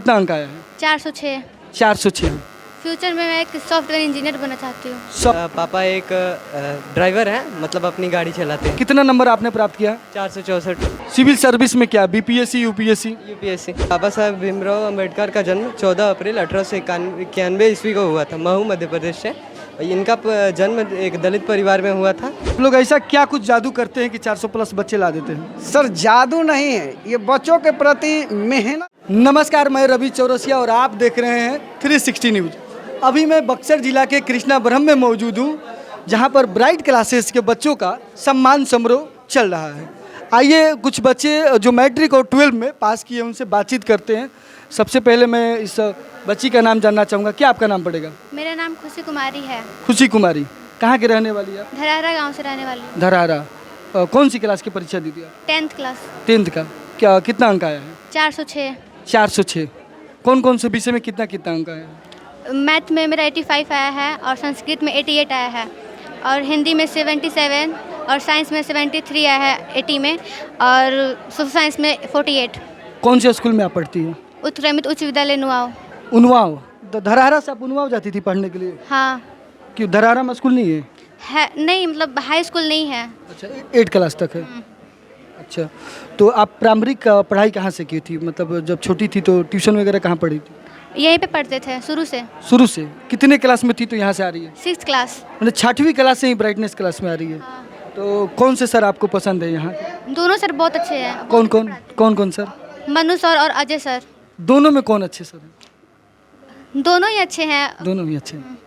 कितना अंक आया है? 406। 406। फ्यूचर में मैं एक सॉफ्टवेयर इंजीनियर बनना चाहती हूँ। पापा एक ड्राइवर हैं, मतलब अपनी गाड़ी चलाते हैं। कितना नंबर आपने प्राप्त किया? 464। सिविल सर्विस में क्या, बीपीएससी यूपीएससी? यूपीएससी। बाबा साहब भीमराव अंबेडकर का जन्म 14 अप्रैल 1891 ईस्वी को हुआ था, महू मध्य प्रदेश से। इनका जन्म एक दलित परिवार में हुआ था। आप लोग ऐसा क्या कुछ जादू करते हैं कि 400 प्लस बच्चे ला देते हैं? सर जादू नहीं है, ये बच्चों के प्रति मेहनत। नमस्कार, मैं रवि चौरसिया और आप देख रहे हैं 360 न्यूज। अभी मैं बक्सर जिला के कृष्णा ब्रह्म में मौजूद हूँ, जहाँ पर ब्राइट क्लासेस के बच्चों का सम्मान समारोह चल रहा है। आइए कुछ बच्चे जो मैट्रिक और 12 में पास किए उनसे बातचीत करते हैं। सबसे पहले मैं इस बच्ची का नाम जानना चाहूँगा। क्या आपका नाम पड़ेगा? मेरा नाम खुशी कुमारी है। खुशी कुमारी, कहाँ के रहने वाली है आप? धरारा गांव से रहने वाली हूँ। धरारा। कौन सी क्लास की परीक्षा दी थी आप? 10th class. 10th का। क्या कितना अंक आया है? 406। 406। कौन कौन से विषय में कितना कितना अंक आया है? मैथ में मेरा 85 आया है और संस्कृत में 88 आया है और हिंदी में 77 और साइंस में 73 आया है 80 में और सोशल साइंस में 48। कौन से स्कूल में आप पढ़ती हैं? उत्क्रमित उच्च विद्यालय नुआओ। उन्वाव। धरारा से आप उन्वाव जाती थी पढ़ने के लिए? हाँ। क्यों, धरारा में स्कूल नहीं है? नहीं, मतलब हाई स्कूल नहीं है। अच्छा, 8 क्लास तक है। अच्छा, तो आप प्राइमरी पढ़ाई कहाँ से की थी? मतलब जब छोटी थी तो ट्यूशन वगैरह कहाँ पढ़ी थी? यहीं पे पढ़ते थे शुरू से। शुरू से? कितने क्लास में थी तो यहाँ से आ रही है? 6th class. मतलब 6वीं क्लास से ही ब्राइटनेस क्लास में आ रही है। हाँ। तो कौन से सर आपको पसंद है यहाँ? दोनों सर बहुत अच्छे हैं। कौन सर? मनु सर और अजय सर। दोनों में कौन अच्छे सर हैं? दोनों ही अच्छे हैं। दोनों ही अच्छे हैं।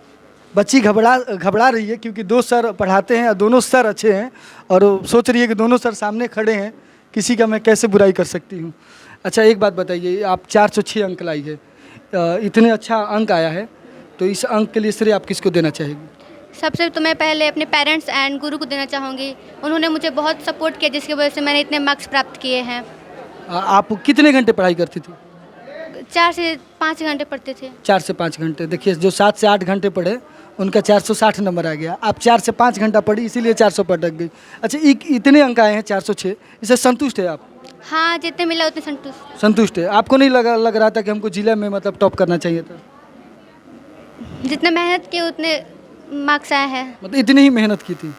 बच्ची घबरा रही है क्योंकि 2 सर पढ़ाते हैं और दोनों सर अच्छे हैं और वो सोच रही है कि दोनों सर सामने खड़े हैं, किसी का मैं कैसे बुराई कर सकती हूँ। अच्छा, एक बात बताइए, आप 406 अंक लाई है, इतने अच्छा अंक आया है, तो इस अंक के लिए श्रेय आप किसको देना चाहेंगे? सबसे तो मैं पहले अपने पेरेंट्स एंड गुरु को देना चाहूँगी। उन्होंने मुझे बहुत सपोर्ट किया जिसकी वजह से मैंने इतने मार्क्स प्राप्त किए हैं। आप कितने घंटे पढ़ाई करती थी? 4 से 5 घंटे पढ़ते थे। 4 से 5 घंटे। देखिए, जो 7 से 8 घंटे पढ़े उनका 460 नंबर आ गया। आप 4 से 5 घंटा पढ़ी इसीलिए 400 पर अटक गई। अच्छा, इतने अंक आए हैं 406, इससे संतुष्ट है आप? हाँ, जितने मिला उतने संतुष्ट है। आपको नहीं लग रहा था कि हमको जिला में मतलब टॉप करना चाहिए था? जितने मेहनत किए उतने मार्क्स आए हैं। मतलब इतनी ही मेहनत की थी?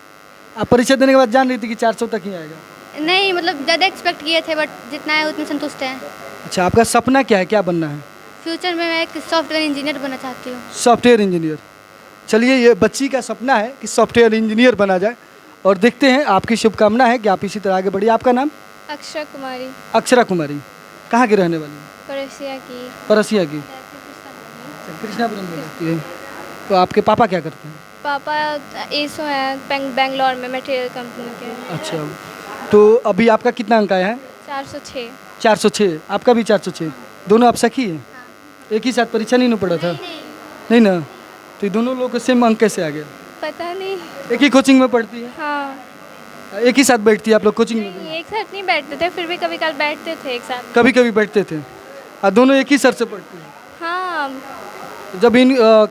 आप परीक्षा देने के बाद जान रही थी कि 400 तक ही आएगा? नहीं, मतलब ज़्यादा एक्सपेक्ट किए थे बट जितना है उतने संतुष्ट हैं। अच्छा, आपका सपना क्या है, क्या बनना है? फ्यूचर में मैं एक सॉफ्टवेयर इंजीनियर बनना चाहती हूँ। Software engineer. चलिए, ये बच्ची का सपना है कि सॉफ्टवेयर इंजीनियर बना जाए और देखते हैं, आपकी शुभकामना है कि आप इसी तरह आगे बढ़िए। आपका नाम? अक्षरा कुमारी। अक्षरा कुमारी, कहाँ की रहने वाली? परसिया की। परसिया की। कृष्णापुरम में रहती है। तो आपके पापा क्या करते हैं? पापा एसो हैं बेंगलोर में मटेरियल कंपनी के। अच्छा, तो अभी आपका कितना अंक आया है? 406। 406। आपका भी 406। दोनों आप सखी हैं? एक ही साथ परीक्षा नहीं पड़ा था? नहीं ना? तो ये दोनों लोग सेम अंक कैसे आ गया? पता नहीं। एक ही कोचिंग में पढ़ती है? हाँ। एक ही साथ बैठती है आप लोग कोचिंग में? एक साथ नहीं बैठते थे, फिर भी कभी कभी बैठते थे एक साथ। कभी कभी बैठते थे। और दोनों एक ही सर से पढ़ती हैं? हाँ। जब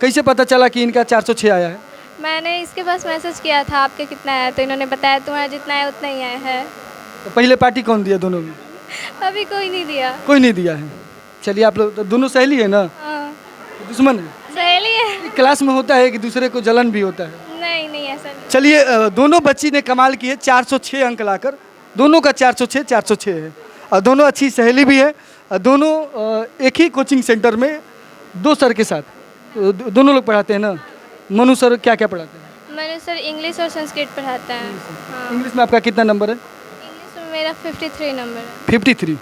कैसे पता चला कि इनका 406 आया है? मैंने इसके पास मैसेज किया था आपके कितना आया, तो इन्होंने बताया तुम्हारा जितना है उतना ही आया है। तो पहले पार्टी कौन दिया दोनों में? अभी कोई नहीं दिया। कोई नहीं दिया है। चलिए, आप लोग तो दोनों सहेली है ना? हाँ। दुश्मन है? सहेली है। क्लास में होता है कि दूसरे को जलन भी होता है? नहीं ऐसा नहीं। चलिए, दोनों बच्ची ने कमाल किए, 406 अंक लाकर। दोनों का 406 है और दोनों अच्छी सहेली भी है और दोनों एक ही कोचिंग सेंटर में 2 सर के साथ दोनों लोग पढ़ाते हैं ना? मनु सर क्या क्या पढ़ाते हैं? मैंने सर इंग्लिश और संस्कृत पढ़ाता है। हाँ। इंग्लिश में आपका कितना नंबर है? इंग्लिश में मेरा 53 नंबर है। 53।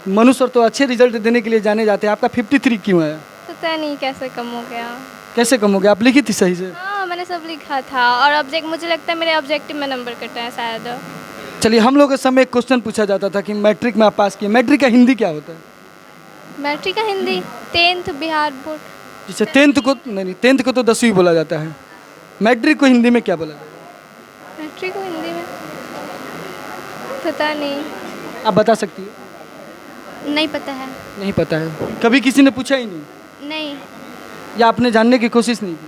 मनु सर तो अच्छे रिजल्ट देने के लिए जाने जाते हैं, आपका 53 क्यों आया? पता नहीं कैसे कम हो गया। कैसे कम हो गया? आप लिखी थी सही से? हाँ, मैंने सब लिखा था और ऑब्जेक्ट मुझे लगता है मेरे ऑब्जेक्टिव में नंबर कटा है शायद। चलिए, हम लोग के समय एक क्वेश्चन पूछा जाता था कि मैट्रिक में आप पास किए, मैट्रिक का हिंदी क्या होता है? मैट्रिक का हिंदी 10th बिहार बोर्ड। जैसे 10th को नहीं, 10th को तो 10वीं बोला जाता है। मैट्रिक को हिंदी में क्या बोला जाता है? मैट्रिक को हिंदी में पता नहीं। आप बता सकती हो? नहीं पता है। नहीं पता है। कभी किसी ने पूछा ही नहीं? नहीं। या आपने जानने की कोशिश नहीं की?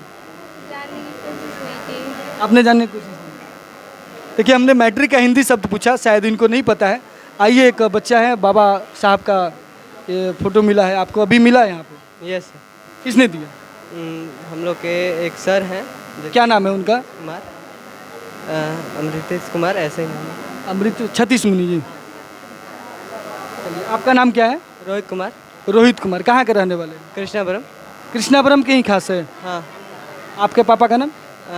जानने की कोशिश नहीं की। आपने जानने की कोशिश नहीं की। देखिए, हमने मैट्रिक का हिंदी शब्द पूछा, शायद इनको नहीं पता है। आइए, एक बच्चा है, बाबा साहब का ये फोटो मिला है आपको, अभी मिला है यहाँ पे? Yes sir. किसने दिया? हम लोग के एक सर हैं क्या नाम है उनका? कुमार, अमृतेश कुमार, ऐसे ही नाम है। अमृत छत्तीस मुनि जी। चलिए, आपका नाम क्या है? रोहित कुमार। रोहित कुमार। कहाँ के रहने वाले हैं? कृष्णापुरम। कृष्णापुरम के ही खास है। हाँ। आपके पापा का नाम?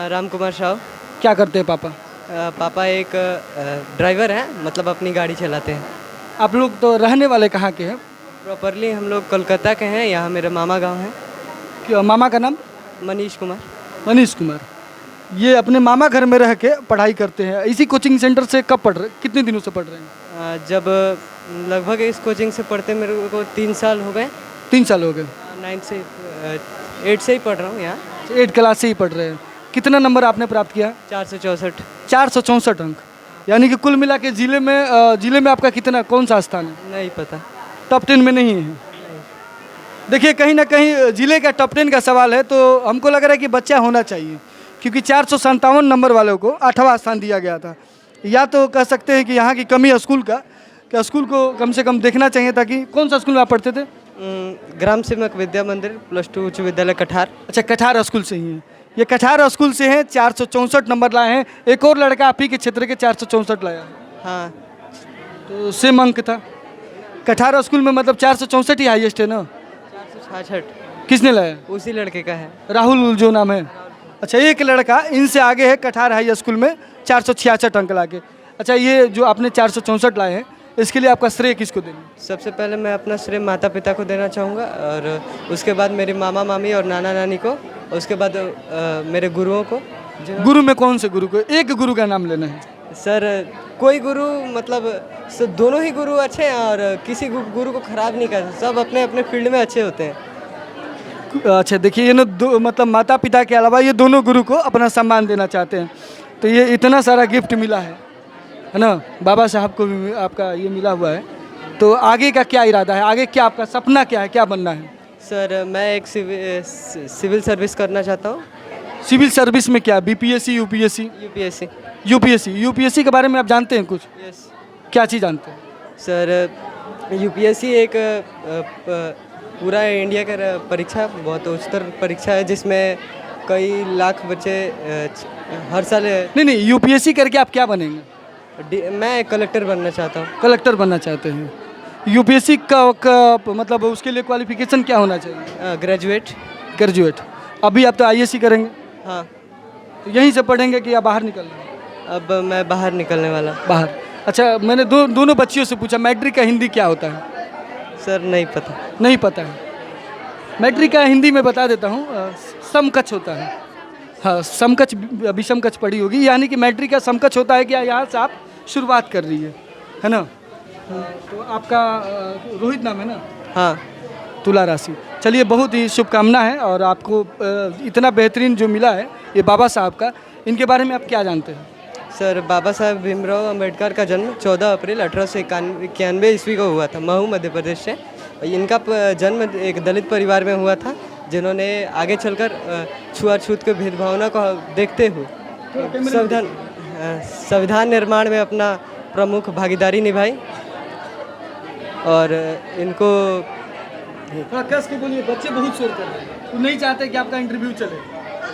राम कुमार साहू। क्या करते हैं पापा? पापा एक ड्राइवर हैं, मतलब अपनी गाड़ी चलाते हैं। आप लोग तो रहने वाले कहाँ के हैं? प्रॉपरली हम लोग कोलकाता के हैं, यहाँ मेरा मामा गांव है। क्या मामा का नाम? मनीष कुमार। मनीष कुमार। ये अपने मामा घर में रह के पढ़ाई करते हैं। इसी कोचिंग सेंटर से कब पढ़ रहे, कितने दिनों से पढ़ रहे हैं? जब लगभग इस कोचिंग से पढ़ते मेरे को 3 साल हो गए। 3 साल हो गए। 8 से ही पढ़ रहा हूँ यहाँ। 8 क्लास से ही पढ़ रहे हैं। कितना नंबर आपने प्राप्त किया? 464। 464 अंक। यानी कि कुल मिला के जिले में आपका कितना, कौन सा स्थान है? नहीं पता। टॉप 10 में नहीं है। देखिए, कहीं ना कहीं जिले का टॉप 10 का सवाल है, तो हमको लग रहा है कि बच्चा होना चाहिए, क्योंकि 457 नंबर वालों को 8वां स्थान दिया गया था। या तो कह सकते हैं कि यहाँ की कमी है स्कूल का, कि स्कूल को कम से कम देखना चाहिए। ताकि कौन सा स्कूल में आप पढ़ते थे? ग्राम सेवक विद्या मंदिर +2 उच्च विद्यालय कठार। अच्छा, कठार स्कूल से ही है। ये कठार स्कूल से हैं, 464 नंबर लाए हैं। एक और लड़का आप ही के क्षेत्र के 464 लाया है। हाँ। तो सेम अंक था। कठार स्कूल में मतलब 464 ही हाईएस्ट है ना? 466। किसने लाया? उसी लड़के का है, राहुल जो नाम है। अच्छा, एक लड़का इनसे आगे है कठार हाई स्कूल में 466 अंक ला के। अच्छा, ये जो आपने 464 लाए हैं, इसके लिए आपका श्रेय किसको देंगे? सबसे पहले मैं अपना श्रेय माता पिता को देना चाहूँगा, और उसके बाद मेरे मामा मामी और नाना नानी को, और उसके बाद मेरे गुरुओं को। गुरु में कौन से गुरु को? एक गुरु का नाम लेना है सर। कोई गुरु मतलब दोनों ही गुरु अच्छे हैं, और किसी गुरु को खराब नहीं कर, सब अपने अपने फील्ड में अच्छे होते हैं। अच्छा, देखिए, ये ना मतलब माता पिता के अलावा ये दोनों गुरु को अपना सम्मान देना चाहते हैं। तो ये इतना सारा गिफ्ट मिला है ना? बाबा साहब को भी आपका ये मिला हुआ है। तो आगे का क्या इरादा है? आगे क्या आपका सपना क्या है? क्या बनना है? सर, मैं एक सिविल सर्विस करना चाहता हूँ। सिविल सर्विस में क्या? BPSC, UPSC? यूपीएससी। यूपीएससी के बारे में आप जानते हैं कुछ? यस। क्या चीज़ जानते हैं? सर, यूपीएससी एक पूरा इंडिया का परीक्षा, बहुत उच्चतर परीक्षा है, जिसमें कई लाख बच्चे हर साल। नहीं, यूपीएससी करके आप क्या बनेंगे? मैं कलेक्टर बनना चाहता हूँ। कलेक्टर बनना चाहते हैं। यूपीएससी का मतलब उसके लिए क्वालिफिकेशन क्या होना चाहिए? ग्रेजुएट। अभी आप तो आईएससी करेंगे? हाँ। तो यहीं से पढ़ेंगे कि या बाहर निकलना है? अब मैं बाहर निकलने वाला। बाहर। अच्छा, मैंने दोनों बच्चियों से पूछा मैट्रिक का हिंदी क्या होता है? सर, नहीं पता। नहीं पता है। मैट्रिक का हिंदी में बता देता हूँ, समकक्ष होता है। हाँ, समकक्ष, विषमकक्ष पढ़ी होगी। यानी कि मैट्रिक का समकक्ष होता है कि यहाँ से आप शुरुआत कर रही है ना? तो आपका रोहित नाम है ना? हाँ। तुला राशि। चलिए, बहुत ही शुभकामना है। और आपको इतना बेहतरीन जो मिला है ये बाबा साहब का, इनके बारे में आप क्या जानते हैं? सर, बाबा साहब भीमराव अंबेडकर का जन्म 14 अप्रैल 1891 ईस्वी को हुआ था, महू मध्य प्रदेश से। इनका जन्म एक दलित परिवार में हुआ था, जिन्होंने आगे चलकर छुआछूत के भेदभावना को देखते हुए संविधान निर्माण में अपना प्रमुख भागीदारी निभाई। और इनको थोड़ा कस के बोलिए, बच्चे बहुत शोर कर रहे हैं। तो नहीं चाहते कि आपका इंटरव्यू चले,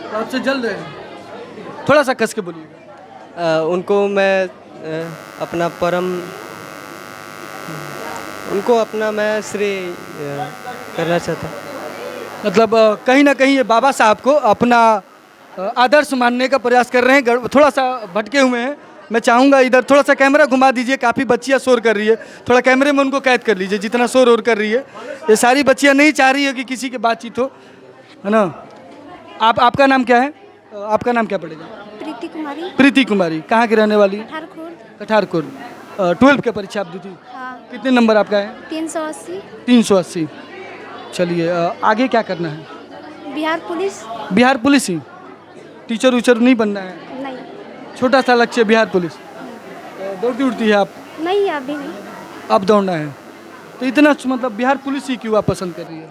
तो आपसे जल रहे हैं। थोड़ा सा कस के बोलिएगा। उनको मैं अपना मैं श्रेय करना चाहता हूँ। मतलब कहीं ना कहीं ये बाबा साहब को अपना आदर्श मानने का प्रयास कर रहे हैं। थोड़ा सा भटके हुए हैं। मैं चाहूँगा इधर थोड़ा सा कैमरा घुमा दीजिए। काफ़ी बच्चियाँ शोर कर रही है, थोड़ा कैमरे में उनको कैद कर लीजिए। जितना शोर और कर रही है, ये सारी बच्चियाँ नहीं चाह रही है कि किसी की बातचीत हो, है ना? आपका नाम क्या है? आपका नाम क्या पड़ेगा? प्रीति कुमारी। प्रीति कुमारी। कहाँ की रहने वाली? कठारखुर्द। 12th की परीक्षा आप दी थी? हाँ। कितने नंबर आपका है? 380। 380। चलिए, आगे क्या करना है? बिहार पुलिस। बिहार पुलिस ही? टीचर उचर नहीं बनना है? नहीं। छोटा सा लक्ष्य बिहार पुलिस। दौड़ती उड़ती है आप? नहीं, अभी नहीं। अब दौड़ना है। तो इतना मतलब बिहार पुलिस ही क्यों आप पसंद कर रही है?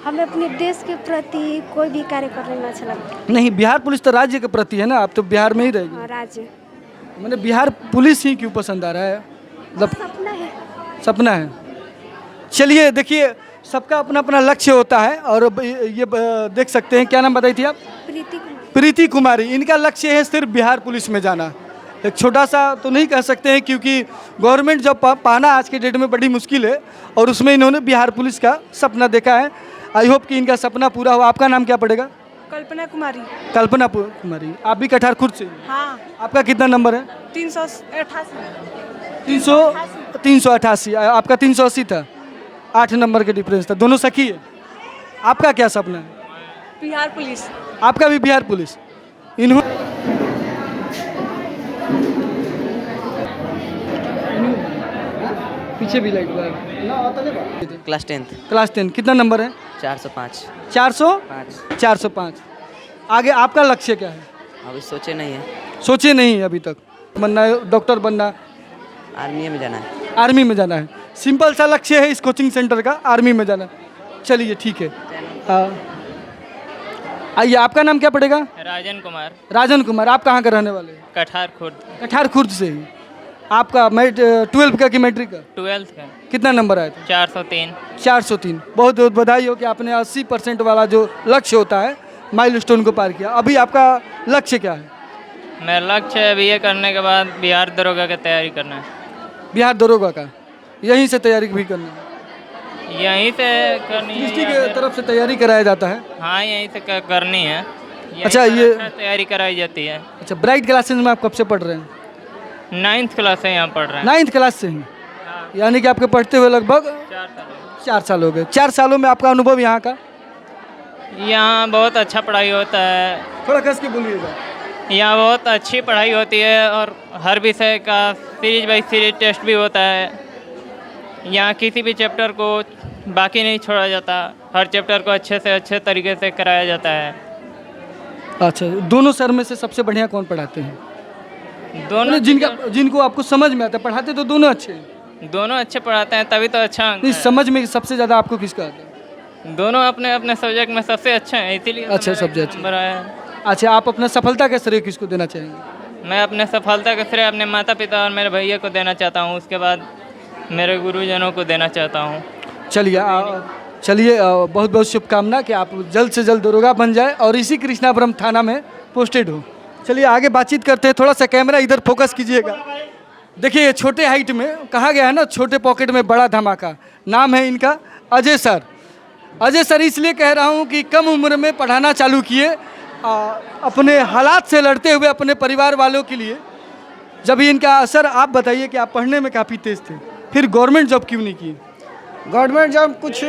हमें अपने देश के प्रति कोई भी कार्य करने में अच्छा लगता है। नहीं, बिहार पुलिस तो राज्य के प्रति है ना, आप तो बिहार में ही रहेगी। हाँ, राज्य। मैंने बिहार पुलिस ही क्यों पसंद आ रहा है? मतलब सपना है। सपना है। चलिए देखिए, सबका अपना अपना लक्ष्य होता है और देख सकते हैं, क्या नाम बताई थी आप? प्रीति कुमारी। इनका लक्ष्य है सिर्फ बिहार पुलिस में जाना। एक छोटा सा तो नहीं कह सकते हैं, क्योंकि गवर्नमेंट जॉब पाना आज के डेट में बड़ी मुश्किल है, और उसमें इन्होंने बिहार पुलिस का सपना देखा है। आई होप कि इनका सपना पूरा हो। आपका नाम क्या पड़ेगा? कल्पना कुमारी। कल्पना कुमारी। आप भी कठार खुर्द से? हाँ। आपका कितना नंबर है? 388। आपका 380 था। 8 नंबर के डिफरेंस था। दोनों सखी है। आपका क्या सपना है? बिहार पुलिस। आपका भी बिहार पुलिस। पीछे भी लाइट क्लास 10th। क्लास 10 कितना नंबर है? 405। 405। आगे आपका लक्ष्य क्या है? अभी सोचे नहीं है। सोचे नहीं है अभी तक। बनना है, डॉक्टर बनना, आर्मी में जाना है। आर्मी में जाना है। सिंपल सा लक्ष्य है इस कोचिंग सेंटर का, आर्मी में जाना। चलिए ठीक है। आइए, आपका नाम क्या पड़ेगा? राजन कुमार। राजन कुमार। आप कहाँ के रहने वाले हैं? कठार खुर्द। कठार खुर्द से ही। आपका 12th का कि मैट्रिक का? 12th का। कितना नंबर आया था? 403। 403। बहुत बहुत बधाई हो कि आपने 80% वाला जो लक्ष्य होता है माइलस्टोन को पार किया। अभी आपका लक्ष्य क्या है? मेरा लक्ष्य है BA करने के बाद बिहार दरोगा की तैयारी करना है। बिहार दरोगा का यहीं से तैयारी भी करना है? यहीं से करनी है। डिस्ट्रिक्ट की तरफ से तैयारी कराया जाता है? हाँ, यहीं से करनी है। अच्छा, ये तैयारी कराई जाती है। अच्छा, ब्राइट क्लासेज में आप कब से पढ़ रहे हैं? 9th क्लास से यहाँ पढ़ रहे हैं। 9th क्लास से ही? यानी कि आपके पढ़ते हुए लगभग 4 साल हो गए। 4 सालों में आपका अनुभव यहाँ का? यहाँ बहुत अच्छा पढ़ाई होता है। थोड़ा कस के बोलिएगा। यहाँ बहुत अच्छी पढ़ाई होती है और हर विषय का सीरीज बाई सीरीज टेस्ट भी होता है। यहाँ किसी भी चैप्टर को बाकी नहीं छोड़ा जाता। हर चैप्टर को अच्छे से अच्छे तरीके से कराया जाता है। अच्छा, दोनों सर में से सबसे बढ़िया कौन पढ़ाते हैं? दोनों जिनको आपको समझ में आता है। पढ़ाते तो दोनों अच्छे हैं। दोनों अच्छे पढ़ाते हैं, तभी तो अच्छा अंक नहीं, है। समझ में सबसे ज़्यादा आपको किसका आता है? दोनों अपने अपने सब्जेक्ट में सबसे अच्छे हैं, इसीलिए अच्छा, मेरा सब्जेक्ट नंबर आया है। अच्छा, आप अपना सफलता का श्रेय किसको देना चाहेंगे? मैं अपने सफलता का श्रेय अपने माता पिता और मेरे भैया को देना चाहता हूँ। उसके बाद मेरे गुरुजनों को देना चाहता हूँ। चलिए बहुत बहुत शुभकामना कि आप जल्द से जल्द दरोगा बन जाए और इसी कृष्णापुरम थाना में पोस्टेड हो। चलिए आगे बातचीत करते हैं। थोड़ा सा कैमरा इधर फोकस कीजिएगा। देखिए, ये छोटे हाइट में कहा गया है ना, छोटे पॉकेट में बड़ा धमाका। नाम है इनका अजय सर। अजय सर इसलिए कह रहा हूँ कि कम उम्र में पढ़ाना चालू किए, अपने हालात से लड़ते हुए अपने परिवार वालों के लिए। जब इनका असर, आप बताइए कि आप पढ़ने में काफ़ी तेज थे, फिर गवर्नमेंट जॉब क्यों नहीं की? गवर्नमेंट जॉब कुछ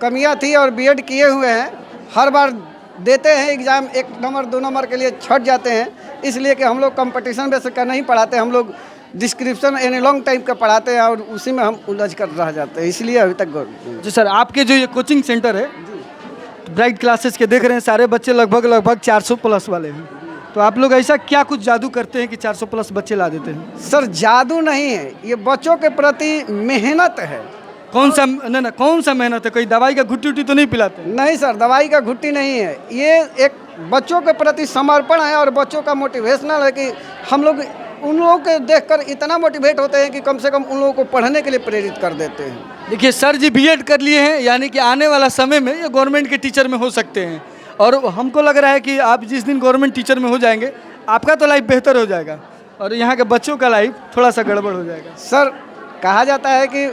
कमियां थी और बीएड किए हुए हैं। हर बार देते हैं एग्ज़ाम, 1 नंबर 2 नंबर के लिए छट जाते हैं। इसलिए कि हम लोग कंपटीशन बेस का नहीं पढ़ाते, हम लोग डिस्क्रिप्शन यानी लॉन्ग टाइम का पढ़ाते हैं और उसी में हम उलझ कर रह जाते हैं। इसलिए अभी तक जी सर, आपके जो ये कोचिंग सेंटर है ब्राइट क्लासेस के, देख रहे हैं सारे बच्चे लगभग 400 प्लस वाले हैं। तो आप लोग ऐसा क्या कुछ जादू करते हैं कि 400 प्लस बच्चे ला देते हैं? सर, जादू नहीं है, ये बच्चों के प्रति मेहनत है। कौन सा मेहनत है? कोई दवाई का घुट्टी उट्टी तो नहीं पिलाते? नहीं सर, दवाई का घुट्टी नहीं है। ये एक बच्चों के प्रति समर्पण है और बच्चों का मोटिवेशनल है कि हम लोग उन लोगों के देखकर इतना मोटिवेट होते हैं कि कम से कम उन लोगों को पढ़ने के लिए प्रेरित कर देते हैं। देखिए, सर जी बीएड कर लिए हैं, यानी कि आने वाला समय में ये गवर्नमेंट के टीचर में हो सकते हैं। और हमको लग रहा है कि आप जिस दिन गवर्नमेंट टीचर में हो जाएंगे, आपका तो लाइफ बेहतर हो जाएगा और यहाँ के बच्चों का लाइफ थोड़ा सा गड़बड़ हो जाएगा। सर, कहा जाता है कि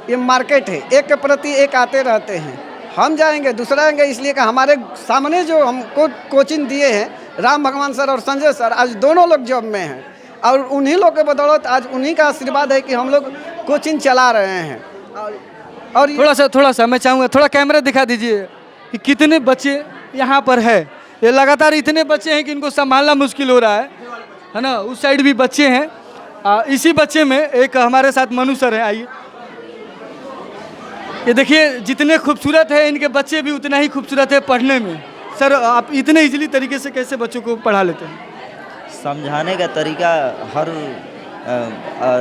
ये मार्केट है, एक के प्रति एक आते रहते हैं। हम जाएंगे, दूसरा आएंगे, इसलिए कि हमारे सामने जो हमको कोचिंग दिए हैं राम भगवान सर और संजय सर, आज दोनों लोग जॉब में हैं और उन्हीं लोग के बदौलत आज उन्हीं का आशीर्वाद है कि हम लोग कोचिंग चला रहे हैं। और थोड़ा सा मैं चाहूँगा, थोड़ा कैमरा दिखा दीजिए कि कितने बच्चे यहाँ पर है। ये लगातार इतने बच्चे हैं कि इनको संभालना मुश्किल हो रहा है ना। उस साइड भी बच्चे हैं। इसी बच्चे में एक हमारे साथ मनु सर है। आइए, ये देखिए जितने खूबसूरत है इनके बच्चे भी उतना ही खूबसूरत है पढ़ने में। सर, आप इतने इजीली तरीके से कैसे बच्चों को पढ़ा लेते हैं? समझाने का तरीका हर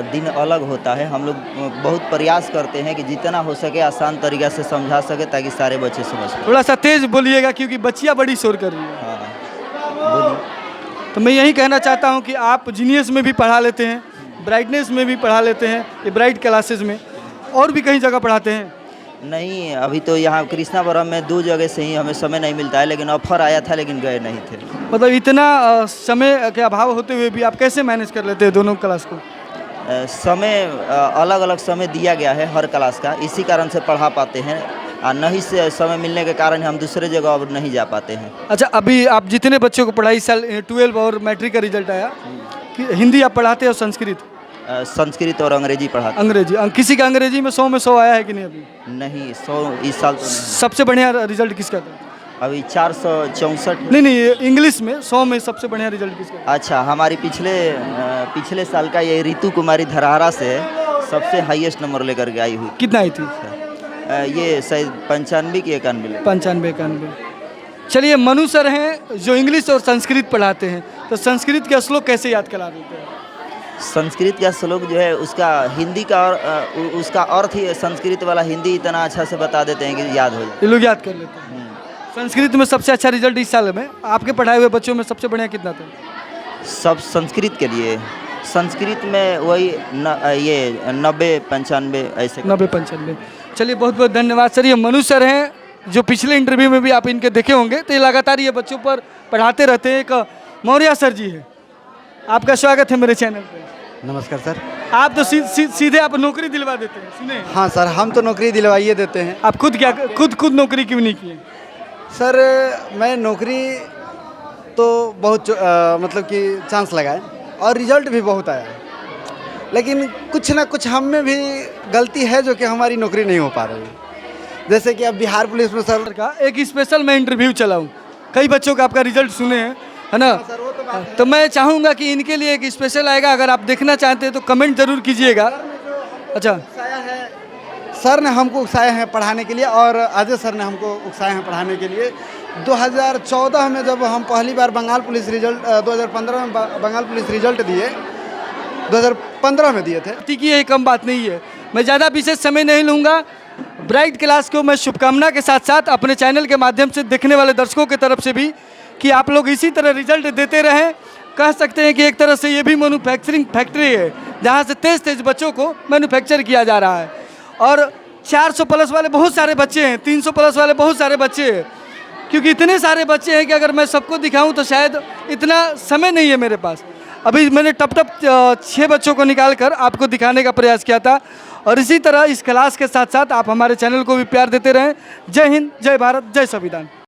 दिन अलग होता है। हम लोग बहुत प्रयास करते हैं कि जितना हो सके आसान तरीक़ा से समझा सके ताकि सारे बच्चे समझ सकें। थोड़ा सा तेज बोलिएगा क्योंकि बच्चियाँ बड़ी शोर कर रही हैं। हाँ, बोलिए। तो मैं यही कहना चाहता हूँ कि आप जीनियस में भी पढ़ा लेते हैं, ब्राइटनेस में भी पढ़ा लेते हैं, ये ब्राइट क्लासेस में और भी कहीं जगह पढ़ाते हैं। नहीं, अभी तो यहाँ कृष्णापुरम में 2 जगह से ही हमें समय नहीं मिलता है, लेकिन ऑफर आया था लेकिन गए नहीं थे। मतलब इतना समय के अभाव होते हुए भी आप कैसे मैनेज कर लेते हैं दोनों क्लास को? समय अलग अलग समय दिया गया है हर क्लास का, इसी कारण से पढ़ा पाते हैं, और नहीं से समय मिलने के कारण हम दूसरे जगह अब नहीं जा पाते हैं। अच्छा, अभी आप जितने बच्चों को पढ़ाई साल 12 और मैट्रिक का रिजल्ट आया कि हिंदी आप पढ़ाते हो संस्कृत? संस्कृत और अंग्रेजी पढ़ाते अंग्रेजी किसी का अंग्रेजी में 100 में 100 आया है कि नहीं अभी? नहीं, 100 इस साल तो नहीं। सबसे बढ़िया रिजल्ट किसका था? अभी 464। नहीं, इंग्लिश में 100 में सबसे बढ़िया रिजल्ट किसका था? अच्छा, हमारी पिछले साल का ये ऋतु कुमारी धरहरा से सबसे हाईएस्ट नंबर लेकर के आई हुई। कितना आई थी? ये शायद 95 की 91। 95-91। चलिए, मनु सर हैं जो इंग्लिश और संस्कृत पढ़ाते हैं, तो संस्कृत के श्लोक कैसे याद करा देते हैं? संस्कृत का श्लोक जो है उसका हिंदी का और उसका अर्थ ही संस्कृत वाला हिंदी इतना अच्छा से बता देते हैं कि याद हो जाए। ये लोग याद कर लेते हैं। संस्कृत में सबसे अच्छा रिजल्ट इस साल में आपके पढ़ाए हुए बच्चों में सबसे बढ़िया कितना था? सब संस्कृत के लिए, संस्कृत में वही ये 90-95 ऐसे। 90-95। चलिए, बहुत बहुत धन्यवाद सर। ये मनु सर हैं जो पिछले इंटरव्यू में भी आप इनके देखे होंगे, तो ये लगातार ये बच्चों पर पढ़ाते रहते हैं। एक मौर्य सर जी है, आपका स्वागत है मेरे चैनल पे। नमस्कार सर। आप तो सीधे आप नौकरी दिलवा देते हैं, सुने? हाँ सर, हम तो नौकरी दिलवाइए देते हैं। आप खुद नौकरी क्यों नहीं किए? सर, मैं नौकरी तो बहुत मतलब कि चांस लगाए और रिजल्ट भी बहुत आया, लेकिन कुछ ना कुछ हम में भी गलती है जो कि हमारी नौकरी नहीं हो पा रही है। जैसे कि अब बिहार पुलिस में सर का एक स्पेशल मैं इंटरव्यू चलाऊँ, कई बच्चों का आपका रिजल्ट सुने हैं, है ना? तो मैं चाहूँगा कि इनके लिए एक स्पेशल आएगा, अगर आप देखना चाहते हैं तो कमेंट जरूर कीजिएगा। अच्छा, सर ने हमको उकसाए हैं पढ़ाने के लिए, और अजय सर ने हमको उकसाए हैं पढ़ाने के लिए। 2014 में जब हम पहली बार बंगाल पुलिस रिजल्ट 2015 में बंगाल पुलिस रिजल्ट दिए, 2015 में दिए थे। ठीक है, ये कम बात नहीं है। मैं ज़्यादा विशेष समय नहीं लूँगा। ब्राइट क्लास को मैं शुभकामना के साथ साथ अपने चैनल के माध्यम से देखने वाले दर्शकों की तरफ से भी कि आप लोग इसी तरह रिजल्ट देते रहें। कह सकते हैं कि एक तरह से ये भी मैन्युफैक्चरिंग फैक्ट्री है, जहाँ से तेज़ बच्चों को मैन्युफैक्चर किया जा रहा है। और 400 प्लस वाले बहुत सारे बच्चे हैं, 300 प्लस वाले बहुत सारे बच्चे हैं, क्योंकि इतने सारे बच्चे हैं कि अगर मैं सबको दिखाऊं तो शायद इतना समय नहीं है मेरे पास। अभी मैंने टप 6 बच्चों को निकाल कर आपको दिखाने का प्रयास किया था। और इसी तरह इस क्लास के साथ साथ आप हमारे चैनल को भी प्यार देते रहें। जय हिंद, जय भारत, जय संविधान।